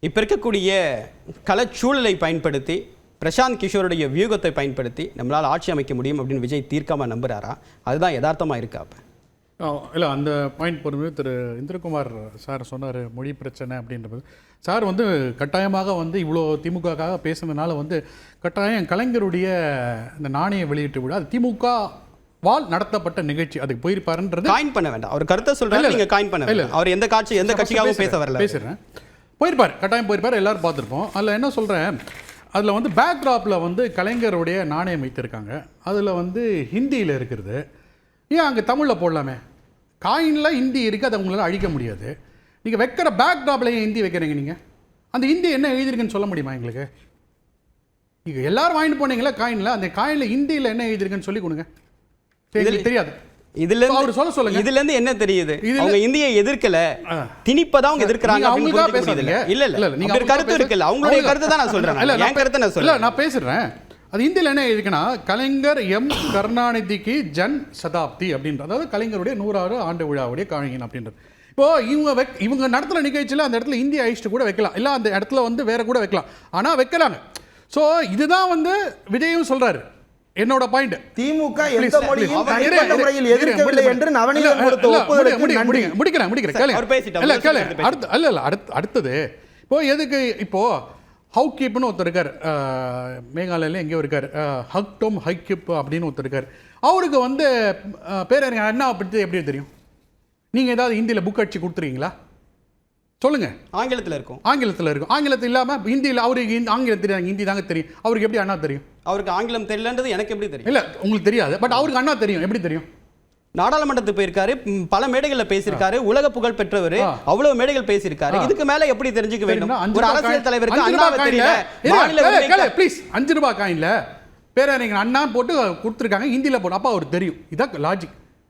இப்போ இருக்கக்கூடிய களச்சூழலை பயன்படுத்தி பிரசாந்த் கிஷோருடைய வியூகத்தை பயன்படுத்தி நம்மளால் ஆட்சி அமைக்க முடியும் அப்படின்னு விஜய் தீர்க்கமாக நம்புறாரா? அதுதான் யதார்த்தமாக இருக்கா? அப்போ இல்லை, அந்த பாயிண்ட் பொறுமை திரு இந்திரகுமார் சார் சொன்னார் மொழி பிரச்சனை அப்படின்றது. சார் வந்து கட்டாயமாக வந்து இவ்வளோ திமுகக்காக பேசுனதுனால வந்து கட்டாயம் கலைஞருடைய இந்த நாணய வெளியீட்டு விழா அது திமுக வால் நடத்தப்பட்ட நிகழ்ச்சி, அதுக்கு போயிருப்பாருன்றது காயின் பண்ண வேண்டாம். அவர் கருத்தை சொல்றாரு, நீங்க காயின் பண்ண வேண்டாம். அவர் எந்த கட்சிக்காகவும் பேச வரல. பேசுகிறேன், போயிருப்பார், கட்டாயம் போயிருப்பார், எல்லாரும் பார்த்துருப்போம். அதில் என்ன சொல்கிறேன், அதில் வந்து பேக்ராப்பில் வந்து கலைஞருடைய நாணயம் வைத்திருக்காங்க. அதில் வந்து ஹிந்தியில் இருக்கிறது. ஏன் அங்கே தமிழில் போடலாமே? காயினில் ஹிந்தி இருக்குது, அதை உங்களால் அழிக்க முடியாது. நீங்கள் வைக்கிற பேக்ராப்பில் ஏன் ஹிந்தி வைக்கிறீங்க? நீங்கள் அந்த ஹிந்தி என்ன எழுதிருக்குன்னு சொல்ல முடியுமா எங்களுக்கு? நீங்கள் எல்லாரும் வாங்கிட்டு போனீங்களா காயினில்? அந்த காயினில் ஹிந்தியில் என்ன எழுதிருக்குன்னு சொல்லி கொடுங்க. தெரியாது. இதுல இருந்து என்ன தெரியுது? அவங்க இந்தியை எதிர்க்கல, திணிப்பதான் அவங்க எதிர்க்கறாங்க. அவங்களுக்கா பேசுறீங்க? இல்ல நீங்க கருத்து இருக்குல்ல, அவங்களுடைய கருத்து தான் நான் சொல்றேன். என் கருத்தை நான் சொல்றேன். நான் பேசுறேன். அது இந்தியில என்ன இருக்குன்னா, கலைஞர் எம் கருணாநிதிக்கு ஜன் சதாப்தி அப்படின்றது, அதாவது கலைஞருடைய 100வது ஆண்டு விழாவுடைய காணியன் அப்படின்றது. இப்போ இவங்க நடத்துற நிகழ்ச்சியில் அந்த இடத்துல இந்திய அழிச்சிட்டு கூட வைக்கலாம், இல்லை அந்த இடத்துல வந்து வேற கூட வைக்கலாம், ஆனால் வைக்கிறாங்க. ஸோ இதுதான் வந்து விஜயும் சொல்றாரு. என்னோட பாயிண்ட், திமுக எந்த மொழியும் தனிப்பட்ட முறையில் எதிர்க்கவில்லை என்று நவநீதம் கொடுத்த ஒப்புதலுக்கு முடிக்கிறேன். அடுத்தது இப்போ எதுக்கு, இப்போ ஹவுகிப்னு ஒருத்தர் இருக்கார், மேகாலயில எங்கேயோ இருக்கார், ஹக்டோம் ஹைகிப் அப்படின்னு ஒருத்தர் இருக்கார். அவருக்கு வந்து பேரறிஞர் அண்ணா பற்றி எப்படி தெரியும்? நீங்கள் ஏதாவது ஹிந்தியில் புக் அடிச்சு கொடுத்துருக்கீங்களா? சொல்லுங்க. ஆங்கிலத்தில் இருக்கும். ஆங்கிலத்தில் இல்லாமல் ஹிந்தியில் அவருக்கு ஆங்கிலம் தெரியாது, ஹிந்தி தாங்க தெரியும். அவருக்கு எப்படி அண்ணா தெரியும்? அவருக்கு ஆங்கிலம் தெரியலன்றது எனக்கு எப்படி தெரியும்? இல்லை, உங்களுக்கு தெரியாது, பட் அவருக்கு அண்ணா தெரியும். எப்படி தெரியும்? நாடாளுமன்றத்துக்கு போயிருக்காரு, பல மேடைகளில் பேசியிருக்காரு, உலக புகழ் பெற்றவர், அவ்வளவு மேடைகள் பேசியிருக்காரு. இதுக்கு மேல எப்படி தெரிஞ்சுக்க வேண்டும்? ஒரு அரசியல் தலைவருக்கு அண்ணாவை தெரியல. ப்ளீஸ், 5 ரூபாய் காயின்ல பேரறிஞர் அண்ணா போட்டு கொடுத்துருக்காங்க, ஹிந்தியில் போட்டு, அப்போ அவருக்கு தெரியும். இதான் லாஜிக்.